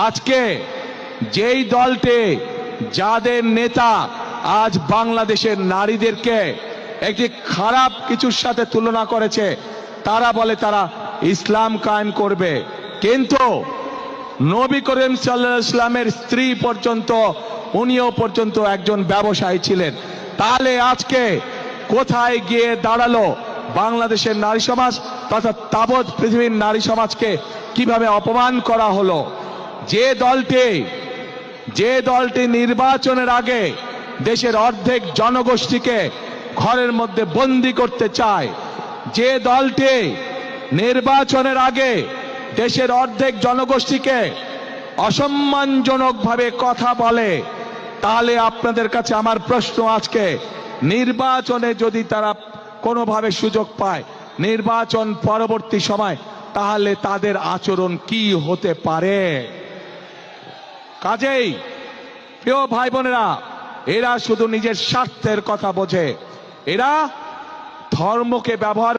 আজকে যেই দলটি যাদের নেতা আজ বাংলাদেশের নারীদেরকে একটি খারাপ কিছুর সাথে তুলনা করেছে, তারা বলে তারা ইসলাম কায়েম করবে, কিন্তু নবী করিম সাল্লাল্লাহু আলাইহি ওয়াসাল্লামের স্ত্রী পর্যন্ত, উনিও পর্যন্ত একজন ব্যবসায়ী ছিলেন। তাহলে আজকে কোথায় গিয়ে দাঁড়ালো বাংলাদেশের নারী সমাজ তথা তাবৎ পৃথিবীর নারী সমাজকে কিভাবে অপমান করা হলো? যে দলটি নির্বাচনের আগে দেশের অর্ধেক জনগোষ্ঠীকে ঘরের মধ্যে বন্দী করতে চায়, যে দলটি নির্বাচনের আগে দেশের অর্ধেক জনগোষ্ঠীকে অসম্মানজনকভাবে কথা বলে, তাহলে আপনাদের কাছে আমার প্রশ্ন, আজকে নির্বাচনে যদি তারা কোনোভাবে সুযোগ পায় নির্বাচন পরবর্তী সময়, তাহলে তাদের আচরণ কি হতে পারে? কাজেই প্রিয় ভাই বোনেরা, এরা শুধু নিজের স্বার্থের কথা বোঝে, এরা ধর্মকে ব্যবহার